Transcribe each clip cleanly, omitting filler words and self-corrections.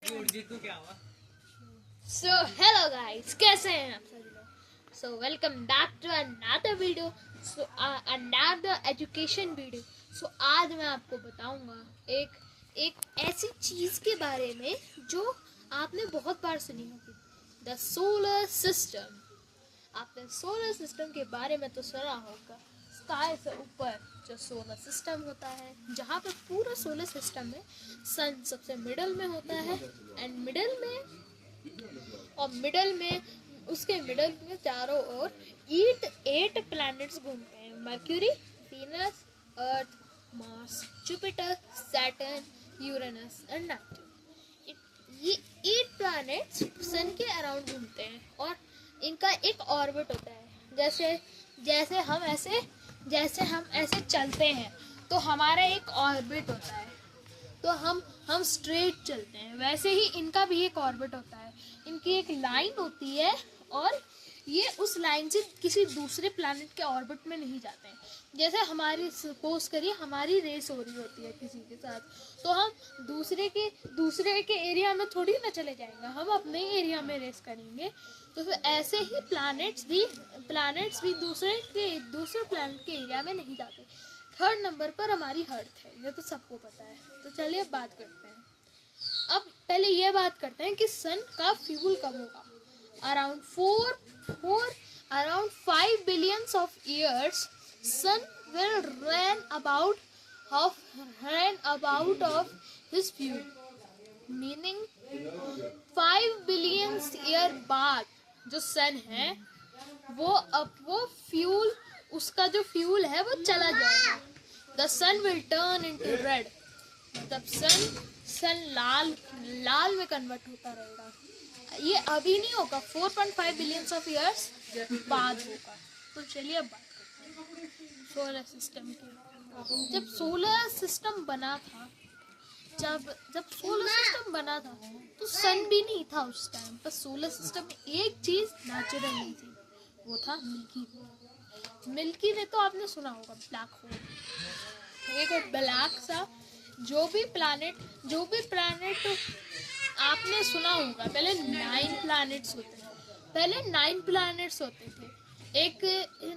So hello guys, कैसे हैं आप सभी लोग। So welcome back to another video, so another education video. So आज मैं आपको बताऊंगा एक ऐसी चीज़ के बारे में जो आपने बहुत बार सुनी होगी, द सोलर सिस्टम। आपने सोलर सिस्टम के बारे में तो सुना होगा, स्काई से ऊपर जो सोलर सिस्टम होता है, जहाँ पर पूरा सोलर सिस्टम में सन सबसे मिडल में होता है एंड मिडल में उसके मिडल में चारों ओर 8 प्लैनेट्स घूमते हैं। Mercury, Venus, earth, Mars, Jupiter, Saturn, Uranus and Neptune. ये 8 प्लैनेट्स सन के अराउंड घूमते हैं और इनका एक ऑर्बिट होता है। जैसे हम ऐसे चलते हैं तो हमारा एक ऑर्बिट होता है, तो हम स्ट्रेट चलते हैं, वैसे ही इनका भी एक ऑर्बिट होता है। इनकी एक लाइन होती है और ये उस लाइन से किसी दूसरे प्लैनेट के ऑर्बिट में नहीं जाते हैं। जैसे हमारी सपोज करिए हमारी रेस हो रही होती है किसी के साथ, तो हम दूसरे के एरिया में थोड़ी ना चले जाएंगे, हम अपने एरिया में रेस करेंगे। तो फिर ऐसे ही प्लैनेट्स भी दूसरे प्लैनेट के एरिया में नहीं जाते। थर्ड नंबर पर हमारी अर्थ है, ये तो सबको पता है। तो चलिए अब बात करते हैं। अब पहले ये बात करते हैं कि सन का फ्यूल कब होगा। Around 5 billions of years sun will run about of his fuel, meaning 5 billions year बाद जो सन है वो फ्यूल, उसका जो फ्यूल है वो चला जाएगा। The sun will turn into red, मतलब सन लाल में कन्वर्ट होता रहेगा। ये अभी नहीं होगा, 4.5 बिलियंस ऑफ ईयर्स बाद होगा। तो चलिए अब बात करते हैं सोलर सिस्टम की। जब सोलर सिस्टम बना था तो सन भी नहीं था उस टाइम पर। सोलर सिस्टम में एक चीज नेचुरल नहीं थी, वो था मिल्की वे। तो आपने सुना होगा ब्लैक होल। एक ब्लैक सा जो भी प्लैनेट आपने सुना होगा। पहले 9 प्लैनेट्स होते थे। एक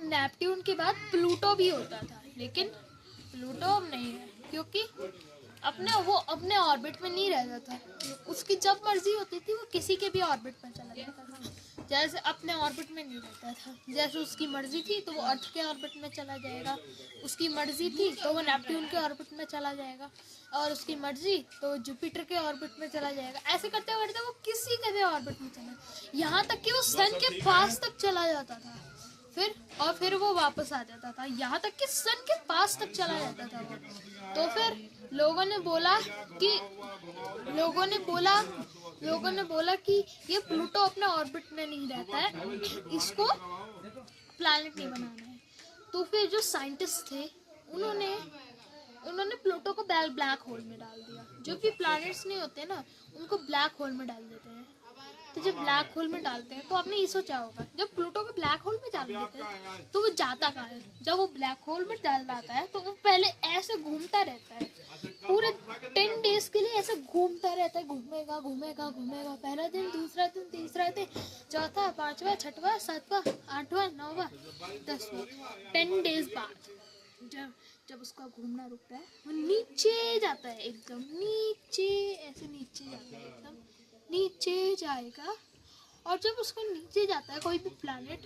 नेपट्यून के बाद प्लूटो भी होता था, लेकिन प्लूटो अब नहीं है क्योंकि अपने ऑर्बिट में नहीं रहता था। उसकी जब मर्जी होती थी वो किसी के भी ऑर्बिट में चला जाता था। जैसे अपने ऑर्बिट में नहीं रहता था, जैसे उसकी मर्जी थी तो वो अर्थ के ऑर्बिट में चला जाएगा, उसकी मर्जी थी तो वो नेपट्यून के ऑर्बिट में चला जाएगा, और उसकी मर्जी तो जुपिटर के ऑर्बिट में चला जाएगा। ऐसे करते करते वो किसी के भी ऑर्बिट में चला, यहाँ तक कि वो सन के पास तक चला जाता था, फिर वो वापस आ जाता था। यहाँ तक कि सन के पास तक चला जाता था वो। तो फिर लोगों ने बोला कि ये प्लूटो अपने ऑर्बिट में नहीं रहता है, इसको प्लैनेट नहीं बनाना है। तो फिर जो साइंटिस्ट थे उन्होंने प्लूटो को ब्लैक होल में डाल दिया। जो भी प्लैनेट्स नहीं होते ना, उनको ब्लैक होल में डाल देते हैं। तो जब ब्लैक होल में डालते हैं तो आपने ये सोचा होगा, जब प्लूटो को ब्लैक होल में डाल देते हैं तो वो जाता कहाँ है। जब वो ब्लैक होल में डाल जाता है तो वो पहले ऐसे घूमता रहता है, पूरे 10 डेज के लिए ऐसे घूमता रहता है, घूमेगा। पहला दिन, दूसरा दिन, तीसरा दिन, चौथा, पांचवा, छठवा, सातवां, आठवां, नौवां, 10वां। 10 डेज बाद जब उसका घूमना रुकता है, वो नीचे जाता है, एकदम नीचे, ऐसे नीचे जाता है, एकदम नीचे जाएगा। और जब उसको नीचे जाता है कोई भी प्लैनेट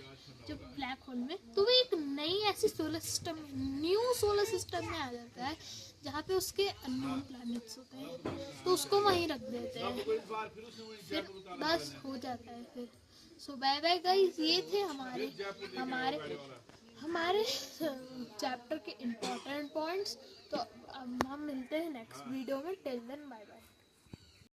जब ब्लैक होल में, तो वो एक नई ऐसी न्यू सोलर सिस्टम में आ जाता है, जहाँ पे उसके अननोन प्लैनेट्स होते हैं, तो उसको वहीं रख देते हैं, फिर बस हो जाता है फिर। सो बाय बाय गाइस, ये थे हमारे चैप्टर के इम्पोर्टेंट पॉइंट्स। तो अब हम मिलते हैं नेक्स्ट वीडियो में। Till then bye bye.